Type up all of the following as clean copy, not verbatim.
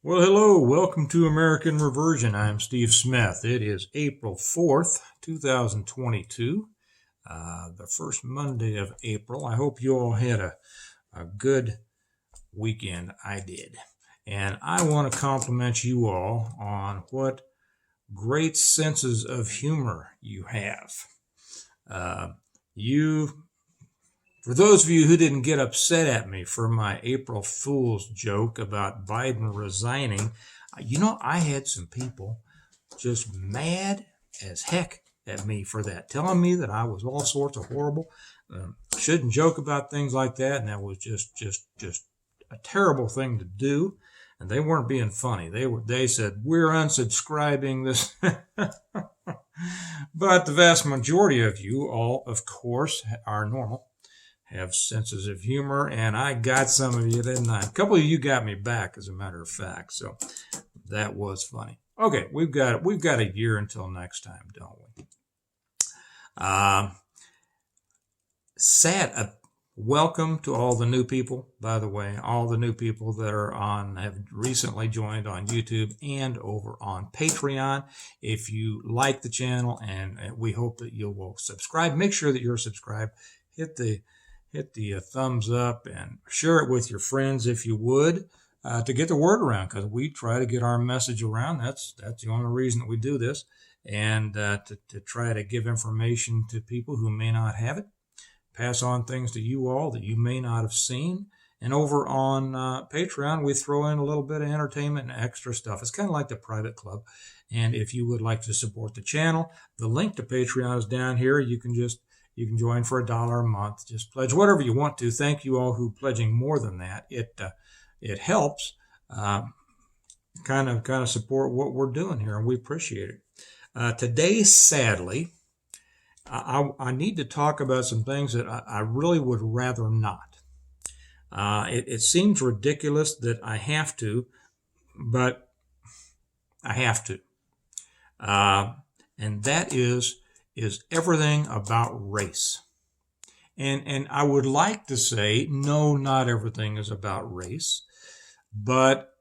Well, hello. Welcome to American Reversion. I'm Steve Smith. It is April 4th, 2022, the first Monday of April. I hope you all had a good weekend. I did. And I want to compliment you all on what great senses of humor you have. Uh, you For those of you who didn't get upset at me for my April Fool's joke about Biden resigning, I had some people just mad as heck at me for that, telling me that I was all sorts of horrible, shouldn't joke about things like that, and that was just a terrible thing to do. And they weren't being funny. They said we're unsubscribing this. But the vast majority of you all, of course, are normal, have senses of humor, and I got some of you, didn't I? A couple of you got me back, as a matter of fact, so that was funny. Okay, we've got a year until next time, don't we? Welcome to all the new people, by the way. All the new people that have recently joined on YouTube and over on Patreon. If you like the channel, and we hope that you will subscribe, make sure that you're subscribed. Hit the thumbs up and share it with your friends if you would, to get the word around, because we try to get our message around. That's the only reason that we do this, and to try to give information to people who may not have it, pass on things to you all that you may not have seen. And over on Patreon, we throw in a little bit of entertainment and extra stuff. It's kind of like the private club. And if you would like to support the channel, the link to Patreon is down here. You can join for $1 a month. Just pledge whatever you want to. Thank you all who are pledging more than that. It helps kind of support what we're doing here, and we appreciate it. Today, sadly, I need to talk about some things that I really would rather not. It seems ridiculous that I have to, but I have to. And that is everything about race. And I would like to say, no, not everything is about race, but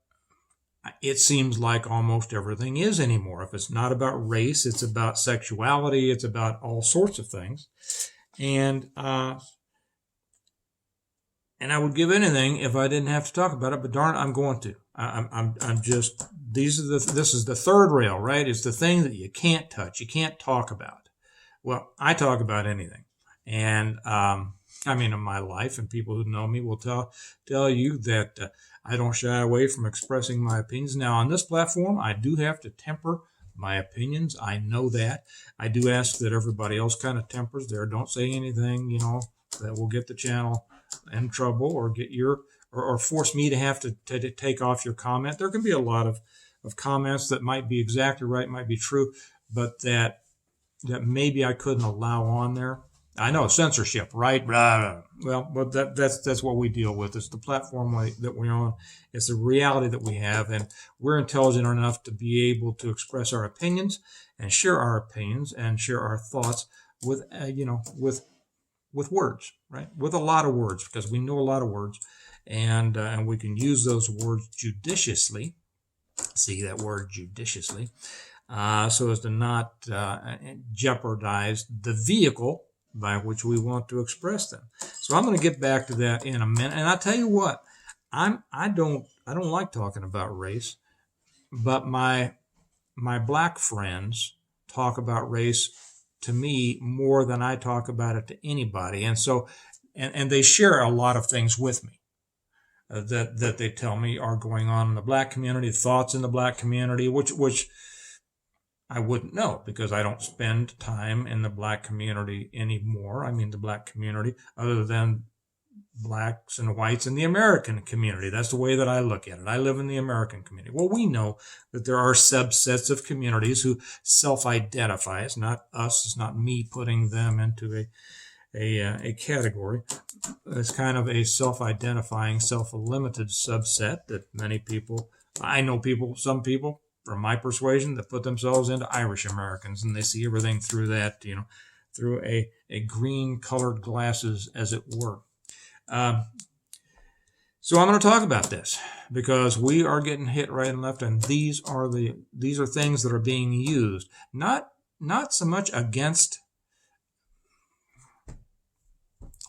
it seems like almost everything is anymore. If it's not about race, it's about sexuality, it's about all sorts of things. And I would give anything if I didn't have to talk about it, but darn it, I'm going to. This is the third rail, right? It's the thing that you can't touch, you can't talk about. Well, I talk about anything. And, in my life, and people who know me will tell you that I don't shy away from expressing my opinions. Now, on this platform, I do have to temper my opinions. I know that. I do ask that everybody else kind of tempers there. Don't say anything, that will get the channel in trouble or or force me to have to take off your comment. There can be a lot of comments that might be exactly right, might be true, but that maybe I couldn't allow on there. I know, censorship, right? Well, but that's what we deal with. It's the platform that we're on. It's the reality that we have, and we're intelligent enough to be able to express our opinions and share our opinions and share our thoughts with words, right? With a lot of words, because we know a lot of words, and we can use those words judiciously. See that word, judiciously, so as to not jeopardize the vehicle by which we want to express them. So I'm going to get back to that in a minute. And I tell you what, I don't like talking about race, but my black friends talk about race to me more than I talk about it to anybody. And so, and they share a lot of things with me that they tell me are going on in the black community, thoughts in the black community, which I wouldn't know, because I don't spend time in the black community anymore. The black community, other than blacks and whites in the American community. That's the way that I look at it. I live in the American community. Well, we know that there are subsets of communities who self-identify. It's not us. It's not me putting them into a category. It's kind of a self-identifying, self-limited subset that many people, I know some people from my persuasion that put themselves into Irish Americans, and they see everything through that, through a green colored glasses, as it were. So I'm going to talk about this because we are getting hit right and left, and these are things that are being used, not so much against.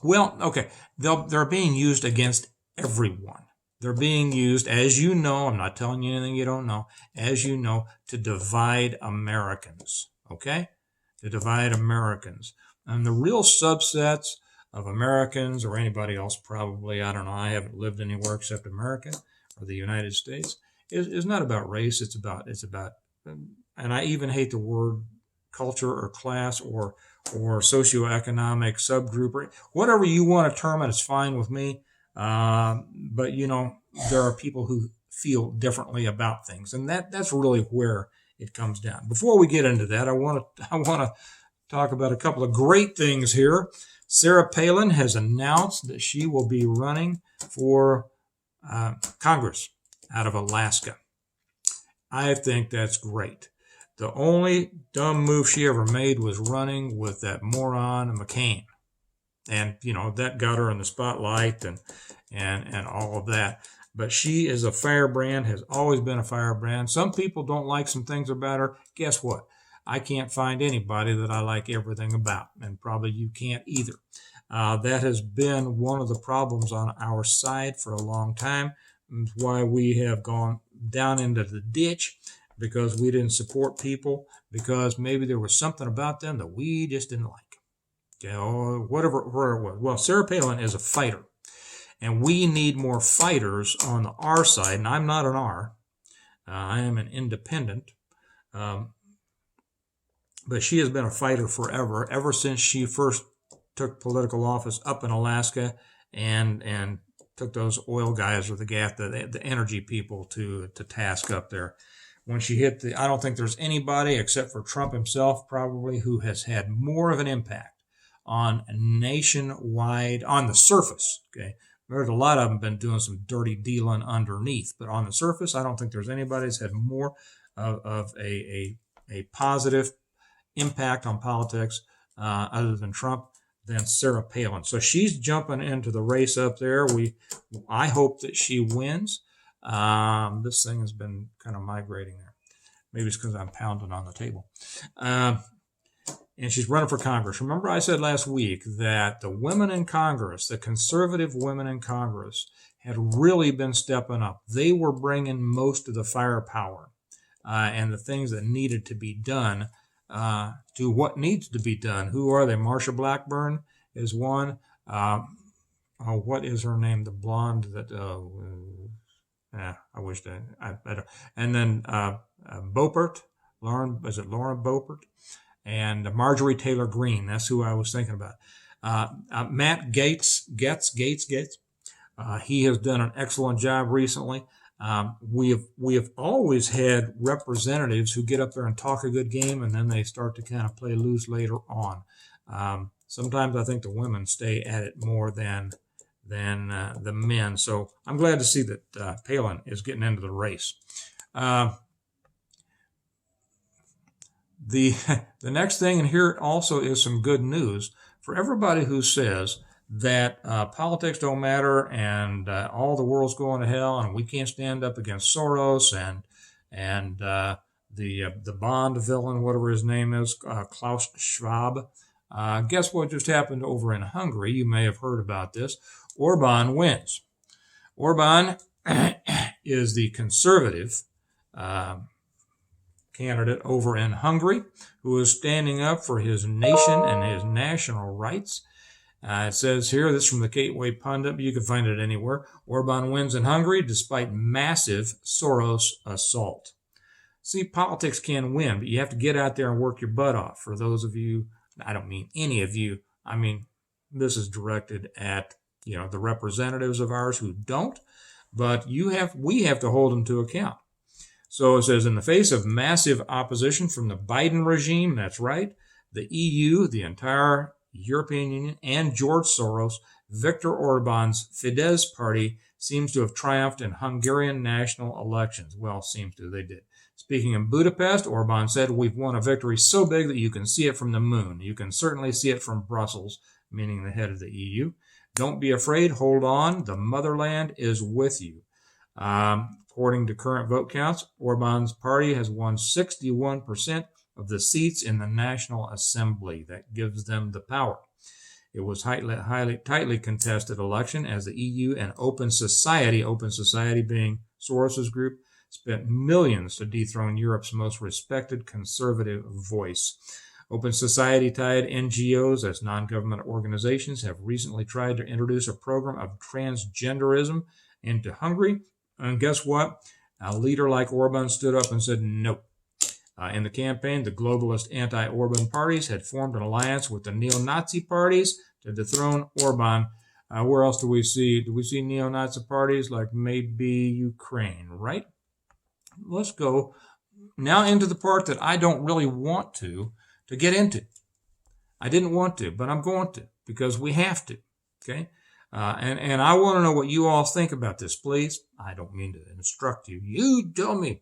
Well, okay, they're being used against everyone. They're being used, as you know, I'm not telling you anything you don't know, as you know, to divide Americans, okay? To divide Americans. And the real subsets of Americans, or anybody else probably, I don't know, I haven't lived anywhere except America or the United States, is not about race. It's about, and I even hate the word culture or class or socioeconomic subgroup or whatever you want to term it. It's fine with me. But there are people who feel differently about things, and that's really where it comes down. Before we get into that, I want to talk about a couple of great things here. Sarah Palin has announced that she will be running for Congress out of Alaska. I think that's great. The only dumb move she ever made was running with that moron McCain. And, that got her in the spotlight and all of that. But she is a firebrand, has always been a firebrand. Some people don't like some things about her. Guess what? I can't find anybody that I like everything about, and probably you can't either. That has been one of the problems on our side for a long time. It's why we have gone down into the ditch, because we didn't support people, because maybe there was something about them that we just didn't like. Or whatever it was. Well, Sarah Palin is a fighter, and we need more fighters on the R side. And I'm not an R. I am an independent. But she has been a fighter forever, ever since she first took political office up in Alaska and took those oil guys or the energy people to task up there. When she hit I don't think there's anybody except for Trump himself probably who has had more of an impact on nationwide, on the surface, okay? There's a lot of them been doing some dirty dealing underneath, but on the surface, I don't think there's anybody that's had more of a positive impact on politics other than Trump than Sarah Palin. So she's jumping into the race up there. I hope that she wins. This thing has been kind of migrating there. Maybe it's because I'm pounding on the table. And she's running for Congress. Remember I said last week that the women in Congress, the conservative women in Congress, had really been stepping up. They were bringing most of the firepower and the things that needed to be done to what needs to be done. Who are they? Marsha Blackburn is one. What is her name? The blonde that... I wish that... I don't. And then Beaupert. Lauren Beaupert? And Marjorie Taylor Greene. That's who I was thinking about. Matt Gaetz. He has done an excellent job recently. We have always had representatives who get up there and talk a good game, and then they start to kind of play loose later on. Sometimes I think the women stay at it more than the men. So I'm glad to see that Palin is getting into the race. The next thing, and here also is some good news for everybody who says that politics don't matter and all the world's going to hell and we can't stand up against Soros and the Bond villain, whatever his name is, Klaus Schwab. Guess what just happened over in Hungary? You may have heard about this. Orban wins. Orban is the conservative candidate over in Hungary who is standing up for his nation and his national rights. It says here, this is from the Gateway Pundit, you can find it anywhere. Orban wins in Hungary despite massive Soros assault. See, politics can win, but you have to get out there and work your butt off. For those of you, I don't mean any of you, I mean, this is directed at, the representatives of ours who don't, but we have to hold them to account. So it says, in the face of massive opposition from the Biden regime, that's right, the EU, the entire European Union, and George Soros, Viktor Orban's Fidesz party seems to have triumphed in Hungarian national elections. Well, seems to, they did. Speaking in Budapest, Orban said, we've won a victory so big that you can see it from the moon. You can certainly see it from Brussels, meaning the head of the EU. Don't be afraid. Hold on. The motherland is with you. According to current vote counts, Orban's party has won 61% of the seats in the National Assembly. That gives them the power. It was tightly contested election as the EU and Open Society being Soros's group, spent millions to dethrone Europe's most respected conservative voice. Open Society-tied NGOs as non-government organizations have recently tried to introduce a program of transgenderism into Hungary. And guess what? A leader like Orban stood up and said no. In the campaign, the globalist anti-Orban parties had formed an alliance with the neo-Nazi parties to dethrone Orban. Where else do we see? Do we see neo-Nazi parties like maybe Ukraine, right? Let's go now into the part that I don't really want to get into. I didn't want to, but I'm going to because we have to, okay? And I want to know what you all think about this, please. I don't mean to instruct you. You tell me.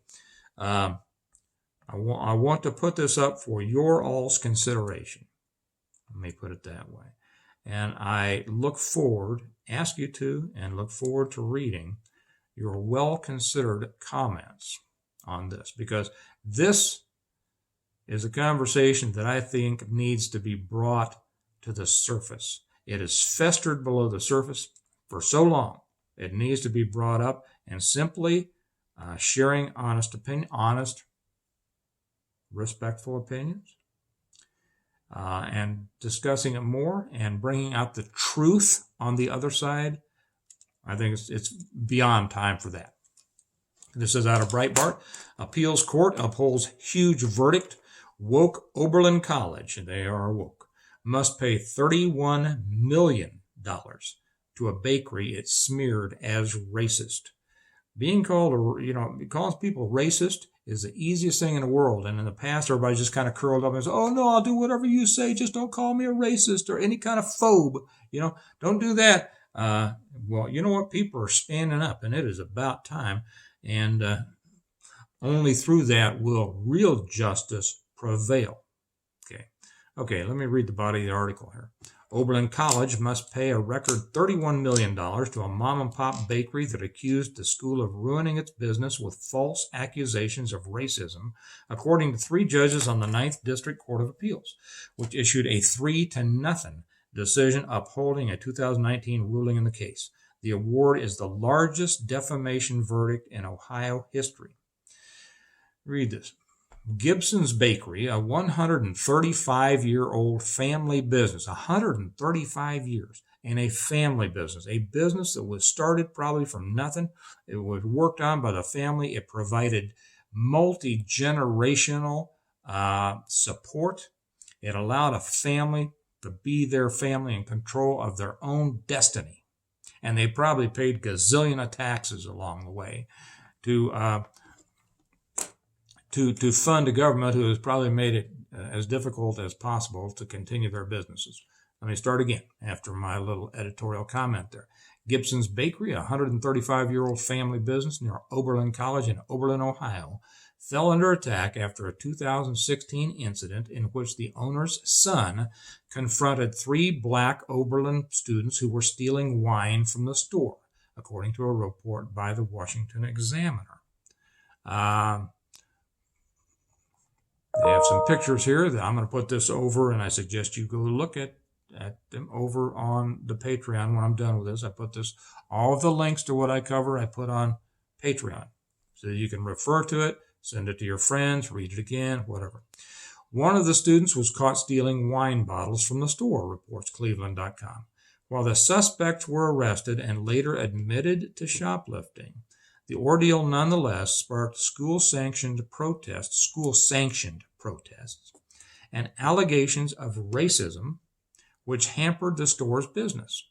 I want to put this up for your all's consideration. Let me put it that way. And I ask you to, and look forward to reading your well-considered comments on this, because this is a conversation that I think needs to be brought to the surface. It has festered below the surface for so long. It needs to be brought up, and simply sharing honest, respectful opinions, and discussing it more and bringing out the truth on the other side. I think it's beyond time for that. This is out of Breitbart. Appeals court upholds huge verdict. Woke Oberlin College, and they are woke, must pay $31 million to a bakery it smeared as racist. Being called, calling people racist is the easiest thing in the world. And in the past, everybody just kind of curled up and said, oh, no, I'll do whatever you say. Just don't call me a racist or any kind of phobe. Don't do that. Well, you know what? People are standing up, and it is about time. And only through that will real justice prevail. Okay, let me read the body of the article here. Oberlin College must pay a record $31 million to a mom-and-pop bakery that accused the school of ruining its business with false accusations of racism, according to 3 judges on the 9th District Court of Appeals, which issued a 3-0 decision upholding a 2019 ruling in the case. The award is the largest defamation verdict in Ohio history. Read this. Gibson's Bakery, a 135-year-old family business, 135 years, and a family business, a business that was started probably from nothing. It was worked on by the family. It provided multi-generational support. It allowed a family to be their family in control of their own destiny. And they probably paid gazillion of taxes along the way to fund a government who has probably made it as difficult as possible to continue their businesses. Let me start again after my little editorial comment there. Gibson's Bakery, a 135-year-old family business near Oberlin College in Oberlin, Ohio, fell under attack after a 2016 incident in which the owner's son confronted 3 black Oberlin students who were stealing wine from the store, according to a report by the Washington Examiner. They have some pictures here that I'm going to put this over, and I suggest you go look at them over on the Patreon when I'm done with this. I put this, all of the links to what I cover, I put on Patreon. So you can refer to it, send it to your friends, read it again, whatever. One of the students was caught stealing wine bottles from the store, reports Cleveland.com. While the suspects were arrested and later admitted to shoplifting, the ordeal nonetheless sparked school-sanctioned protests, and allegations of racism, which hampered the store's business.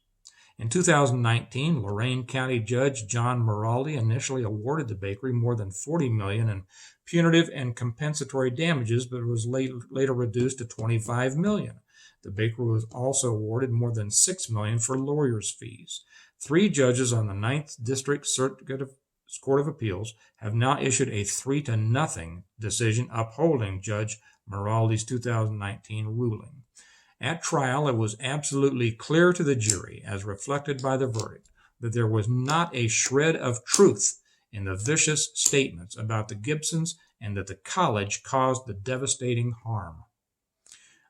In 2019, Lorain County Judge John Moraldi initially awarded the bakery more than $40 million in punitive and compensatory damages, but it was later reduced to $25 million. The bakery was also awarded more than $6 million for lawyers' fees. 3 judges on the 9th District Court of Appeals have now issued a 3-0 decision upholding Judge Moraldi's 2019 ruling. At trial, it was absolutely clear to the jury, as reflected by the verdict, that there was not a shred of truth in the vicious statements about the Gibsons and that the college caused the devastating harm.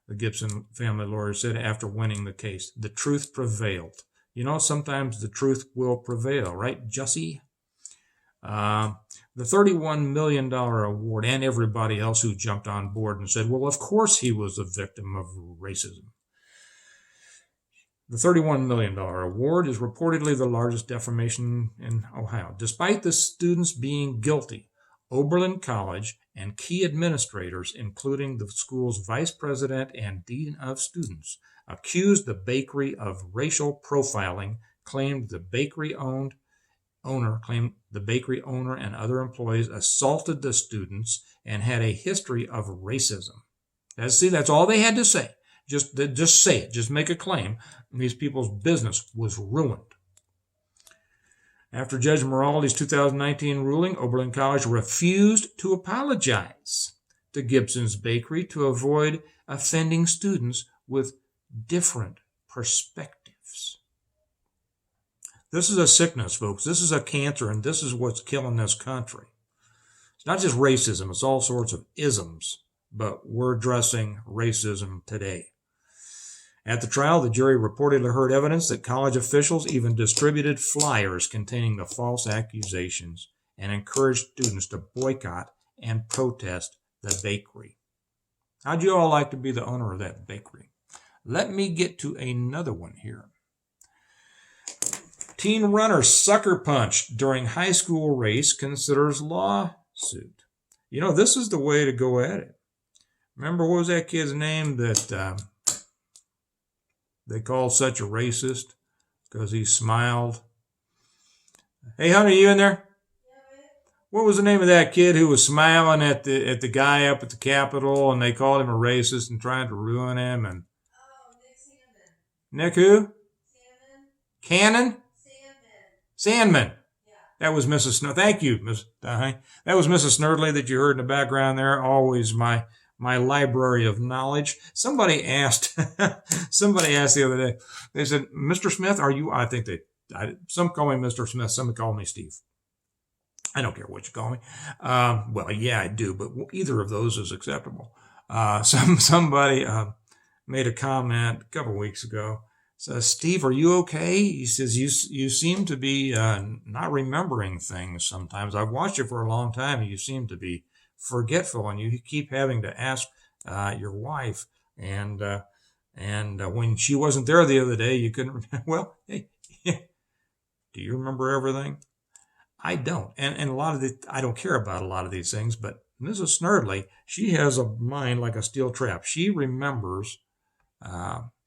The Gibson family lawyer said after winning the case, the truth prevailed. You know, sometimes the truth will prevail, right, Jussie? The $31 million award, and everybody else who jumped on board and said, well, of course he was a victim of racism. The $31 million award is reportedly the largest defamation in Ohio. Despite the students being guilty, Oberlin College and key administrators, including the school's vice president and dean of students, accused the bakery of racial profiling, claimed the bakery owner and other employees assaulted the students and had a history of racism. That's all they had to say. Just say it. Just make a claim. And these people's business was ruined. After Judge Moraldi's 2019 ruling, Oberlin College refused to apologize to Gibson's Bakery to avoid offending students with different perspectives. This is a sickness, folks. This is a cancer, and this is what's killing this country. It's not just racism. It's all sorts of isms, but we're addressing racism today. At the trial, the jury reportedly heard evidence that college officials even distributed flyers containing the false accusations and encouraged students to boycott and protest the bakery. How'd you all like to be the owner of that bakery? Let me get to another one here. Teen runner sucker punched during high school race considers lawsuit. You know, this is the way to go at it. Remember, what was that kid's name that they called such a racist because he smiled? Hey, Hunter, you in there? What was the name of that kid who was smiling at the guy up at the Capitol, and they called him a racist and trying to ruin him? And Nick Sandman. Nick who? Sandman. Cannon? Sandman. Yeah. That was Mrs. Snerdley. Thank you, Miss. That was Mrs. Snerdley that you heard in the background there. Always my library of knowledge. Somebody asked the other day. They said, "Mr. Smith, are you?" Some call me Mr. Smith. Some call me Steve. I don't care what you call me. Well, yeah, I do, but either of those is acceptable. Somebody made a comment a couple weeks ago. Says, "Steve, are you okay?" He says, you seem to be not remembering things sometimes. I've watched you for a long time, and you seem to be forgetful, and you keep having to ask your wife. And when she wasn't there the other day, you couldn't remember. Well, hey, do you remember everything? I don't. And a lot of I don't care about a lot of these things, but Mrs. Snerdley, she has a mind like a steel trap. She remembers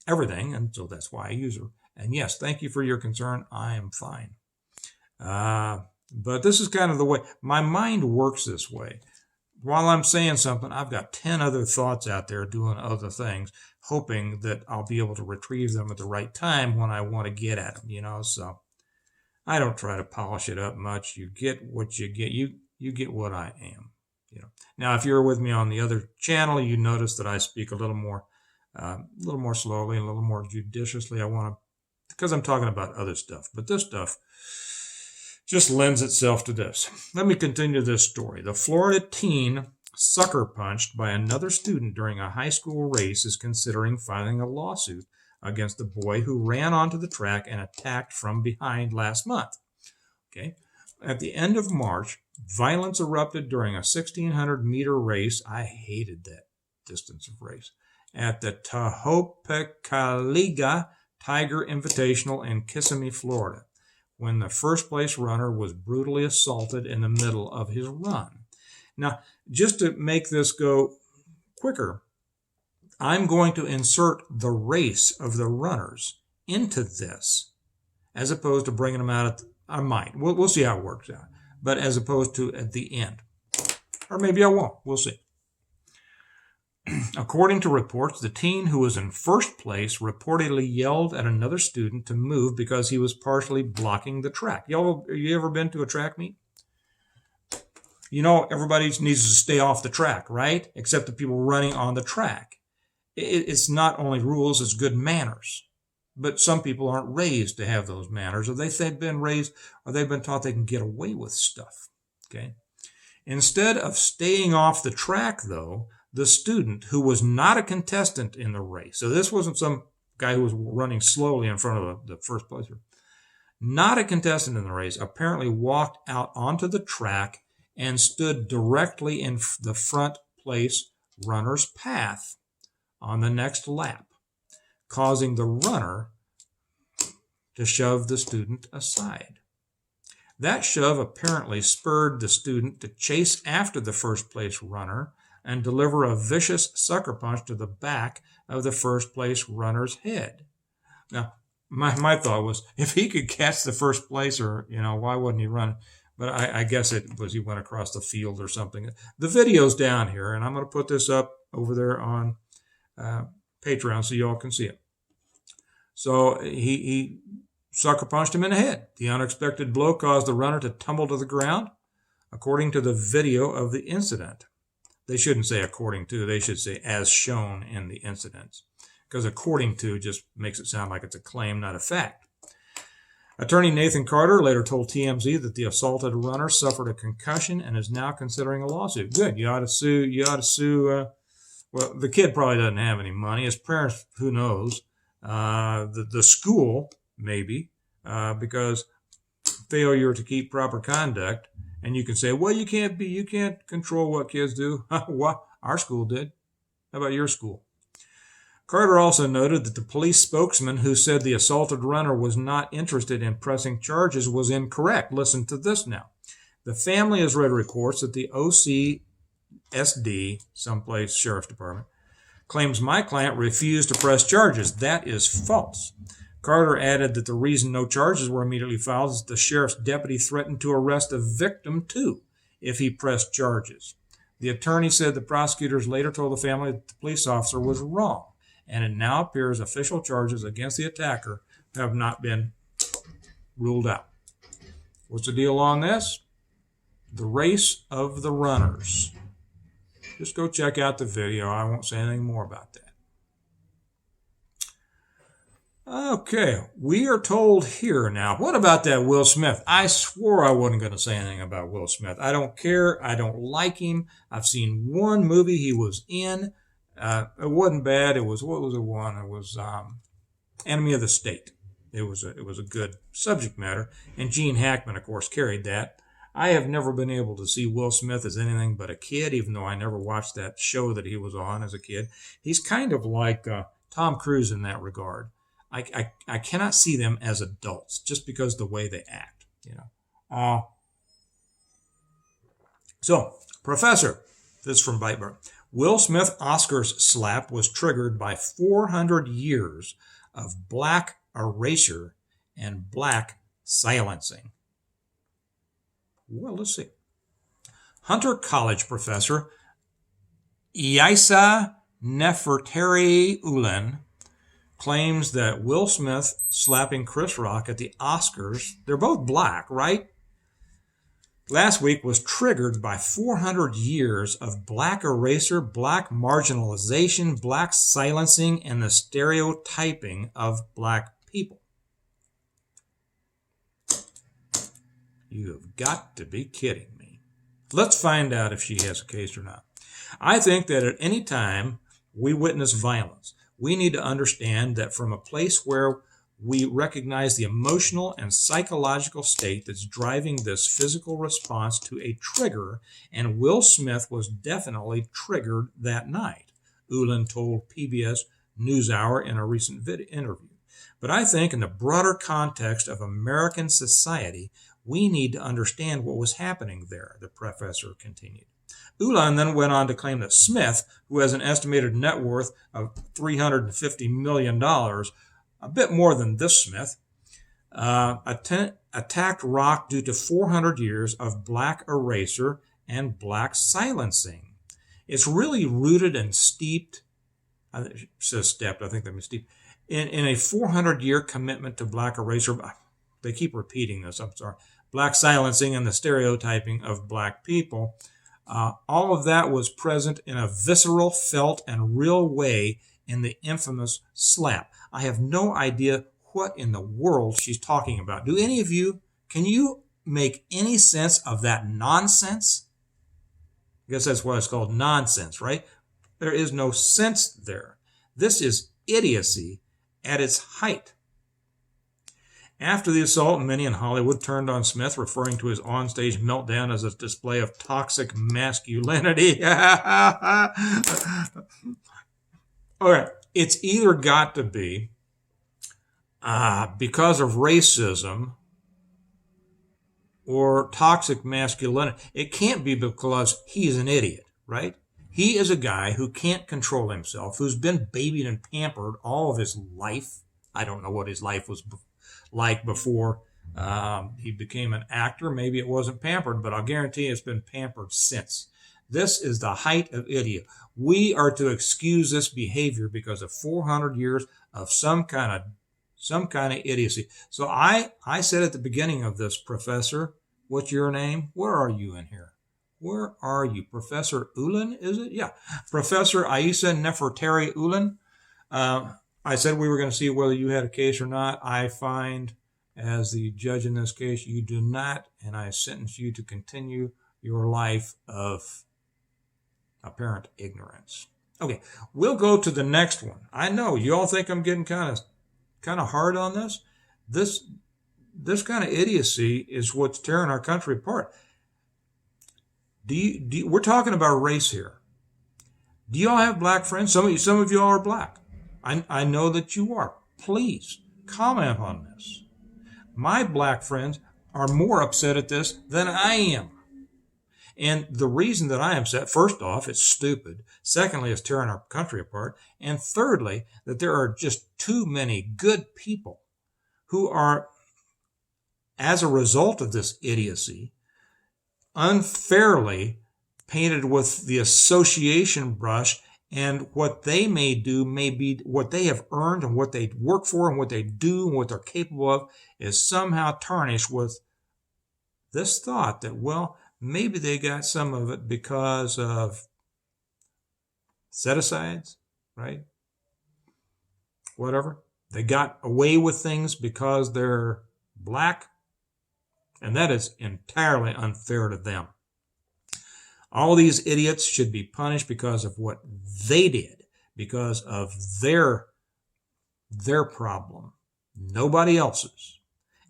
everything, and so that's why I use her. And yes, thank you for your concern. I am fine. But this is kind of the way my mind works this way. While I'm saying something, I've got 10 other thoughts out there doing other things, hoping that I'll be able to retrieve them at the right time when I want to get at them, so I don't try to polish it up much. You get what you get. You get what I am, Now, if you're with me on the other channel, you notice that I speak a little more slowly and a little more judiciously. Because I'm talking about other stuff. But this stuff just lends itself to this. Let me continue this story. The Florida teen sucker punched by another student during a high school race is considering filing a lawsuit against the boy who ran onto the track and attacked from behind last month. Okay. At the end of March, violence erupted during a 1,600-meter race. I hated that distance of race. At the Tahopekaliga Tiger Invitational in Kissimmee, Florida, when the first-place runner was brutally assaulted in the middle of his run. Now, just to make this go quicker, I'm going to insert the race of the runners into this, as opposed to bringing them out at I might. We'll see how it works out. But as opposed to at the end. Or maybe I won't. We'll see. According to reports, the teen who was in first place reportedly yelled at another student to move because he was partially blocking the track. Y'all, have you ever been to a track meet? Everybody needs to stay off the track, right? Except the people running on the track. it's not only rules, it's good manners. But some people aren't raised to have those manners, or they've been raised, or they've been taught they can get away with stuff. Okay. Instead of staying off the track, though, the student who was not a contestant in the race, so this wasn't some guy who was running slowly in front of the first placer, not a contestant in the race, apparently walked out onto the track and stood directly in the front place runner's path on the next lap, causing the runner to shove the student aside. That shove apparently spurred the student to chase after the first place runner and deliver a vicious sucker punch to the back of the first place runner's head. Now, my thought was, if he could catch the first placer, why wouldn't he run? But I guess it was he went across the field or something. The video's down here, and I'm going to put this up over there on Patreon so you all can see it. So he sucker punched him in the head. The unexpected blow caused the runner to tumble to the ground, according to the video of the incident. They shouldn't say according to, they should say as shown in the incidents, because according to just makes it sound like it's a claim, not a fact. Attorney Nathan Carter later told TMZ that the assaulted runner suffered a concussion and is now considering a lawsuit. Good. You ought to sue. Well, the kid probably doesn't have any money. His parents, who knows? The school, maybe, because failure to keep proper conduct. And you can say, well, you can't control what kids do. What? Our school did. How about your school? Carter also noted that the police spokesman who said the assaulted runner was not interested in pressing charges was incorrect. Listen to this now. The family has read reports that the OCSD, someplace sheriff's department, claims my client refused to press charges. That is false. Carter added that the reason no charges were immediately filed is the sheriff's deputy threatened to arrest the victim, too, if he pressed charges. The attorney said the prosecutors later told the family that the police officer was wrong, and it now appears official charges against the attacker have not been ruled out. What's the deal on this? The race of the runners. Just go check out the video. I won't say anything more about that. Okay, we are told here now. What about that Will Smith? I swore I wasn't going to say anything about Will Smith. I don't care. I don't like him. I've seen one movie he was in. It wasn't bad. It was, what was the one? It was Enemy of the State. It was a good subject matter. And Gene Hackman, of course, carried that. I have never been able to see Will Smith as anything but a kid, even though I never watched that show that he was on as a kid. He's kind of like Tom Cruise in that regard. I cannot see them as adults just because the way they act, So, Professor, this is from Breitbart. Will Smith Oscars slap was triggered by 400 years of black erasure and black silencing. Well, let's see. Hunter College professor Isa Nefertari Ulen claims that Will Smith slapping Chris Rock at the Oscars, they're both black, right? Last week was triggered by 400 years of black erasure, black marginalization, black silencing, and the stereotyping of black people. You have got to be kidding me. Let's find out if she has a case or not. I think that at any time we witness violence, we need to understand that from a place where we recognize the emotional and psychological state that's driving this physical response to a trigger, and Will Smith was definitely triggered that night, Ulan told PBS NewsHour in a recent interview. But I think in the broader context of American society, we need to understand what was happening there, the professor continued. Ulan then went on to claim that Smith, who has an estimated net worth of $350 million, a bit more than this Smith, attacked Rock due to 400 years of black erasure and black silencing. It's really rooted and steeped, it says stepped, I think that means steeped, in a 400-year commitment to black erasure. They keep repeating this, I'm sorry. Black silencing and the stereotyping of black people. All of that was present in a visceral, felt, and real way and the infamous slap. I have no idea what in the world she's talking about. Do any of you, can you make any sense of that nonsense? I guess that's why it's called nonsense, right? There is no sense there. This is idiocy at its height. After the assault, many in Hollywood turned on Smith, referring to his onstage meltdown as a display of toxic masculinity. All right, it's either got to be because of racism or toxic masculinity. It can't be because he's an idiot, right? He is a guy who can't control himself, who's been babied and pampered all of his life. I don't know what his life was like before he became an actor. Maybe it wasn't pampered, but I'll guarantee it's been pampered since. This is the height of idiot. We are to excuse this behavior because of 400 years of some kind of idiocy. So I said at the beginning of this, Professor, what's your name? Where are you in here? Where are you? Professor Ulan, is it? Yeah. Professor Aisa Nefertari Ulan. I said we were going to see whether you had a case or not. I find, as the judge in this case, you do not, and I sentence you to continue your life of apparent ignorance. Okay, we'll go to the next one. I know you all think I'm getting kind of hard on this. This kind of idiocy is what's tearing our country apart. We're talking about race here. Do you all have black friends? Some of you all are black. I know that you are. Please comment on this. My black friends are more upset at this than I am. And the reason that I am upset, first off, it's stupid. Secondly, it's tearing our country apart. And thirdly, that there are just too many good people who are, as a result of this idiocy, unfairly painted with the association brush, and what they may do may be what they have earned and what they work for and what they do and what they're capable of is somehow tarnished with this thought that, well, maybe they got some of it because of set-asides, right? Whatever. They got away with things because they're black, and that is entirely unfair to them. All these idiots should be punished because of what they did, because of their problem, nobody else's.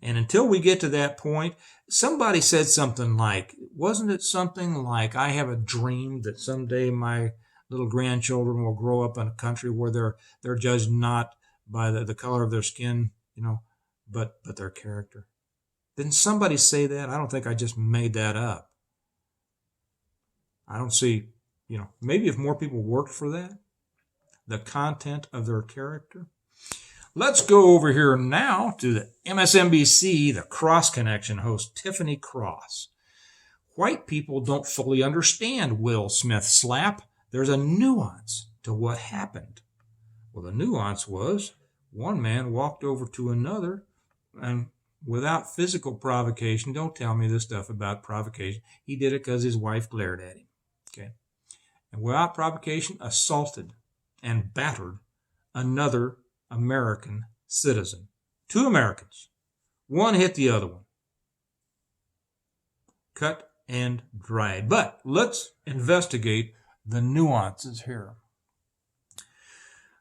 And until we get to that point, somebody said something like, wasn't it something like, I have a dream that someday my little grandchildren will grow up in a country where they're judged not by the color of their skin, but their character. Didn't somebody say that? I don't think I just made that up. I don't see, maybe if more people worked for that, the content of their character. Let's go over here now to the MSNBC, the Cross Connection host, Tiffany Cross. White people don't fully understand Will Smith's slap. There's a nuance to what happened. Well, the nuance was one man walked over to another and without physical provocation, don't tell me this stuff about provocation. He did it because his wife glared at him. Okay. And without provocation, assaulted and battered another American citizen. Two Americans. One hit the other one. Cut and dried. But let's investigate the nuances here.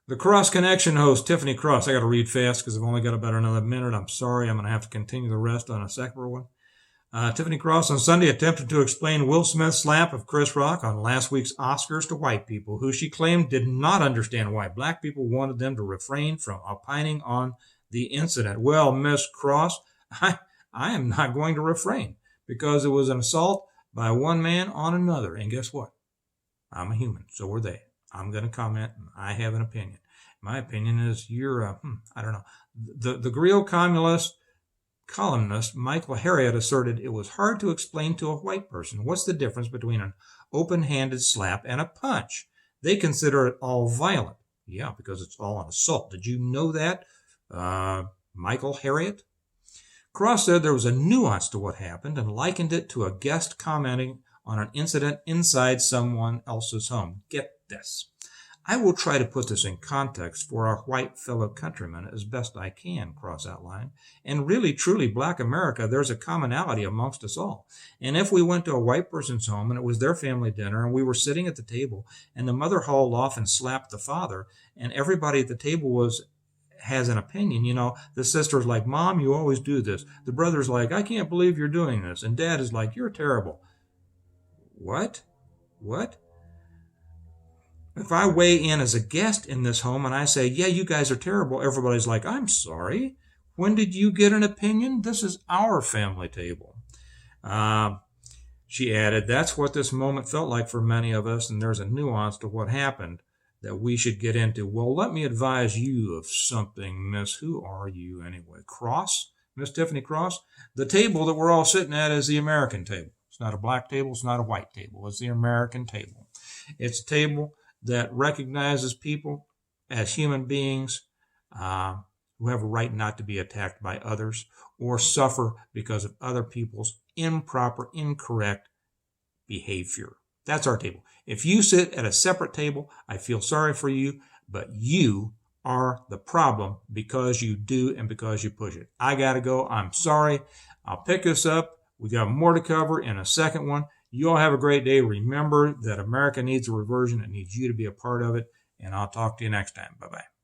The Cross Connection host, Tiffany Cross. I got to read fast because I've only got about another minute. I'm sorry. I'm going to have to continue the rest on a separate one. Tiffany Cross on Sunday attempted to explain Will Smith's slap of Chris Rock on last week's Oscars to white people, who she claimed did not understand why black people wanted them to refrain from opining on the incident. Well, Miss Cross, I am not going to refrain because it was an assault by one man on another. And guess what? I'm a human. So are they. I'm going to comment. And I have an opinion. My opinion is you're, I don't know. The Griot columnist Michael Harriot asserted it was hard to explain to a white person what's the difference between an open-handed slap and a punch. They consider it all violent. Yeah, because it's all an assault. Did you know that, Michael Harriot? Cross said there was a nuance to what happened and likened it to a guest commenting on an incident inside someone else's home. Get this. I will try to put this in context for our white fellow countrymen as best I can, cross outline. And really, truly, Black America, there's a commonality amongst us all. And if we went to a white person's home and it was their family dinner and we were sitting at the table and the mother hauled off and slapped the father and everybody at the table has an opinion, the sister's like, Mom, you always do this. The brother's like, I can't believe you're doing this. And Dad is like, you're terrible. What? If I weigh in as a guest in this home and I say, yeah, you guys are terrible, everybody's like, I'm sorry. When did you get an opinion? This is our family table. She added, that's what this moment felt like for many of us, and there's a nuance to what happened that we should get into. Well, let me advise you of something, Miss. Who are you anyway? Cross? Miss Tiffany Cross? The table that we're all sitting at is the American table. It's not a black table. It's not a white table. It's the American table. It's a table that recognizes people as human beings who have a right not to be attacked by others or suffer because of other people's improper, incorrect behavior. That's our table. If you sit at a separate table, I feel sorry for you, but you are the problem because you do and because you push it. I got to go. I'm sorry. I'll pick this up. We got more to cover in a second one. You all have a great day. Remember that America needs a reversion. It needs you to be a part of it. And I'll talk to you next time. Bye-bye.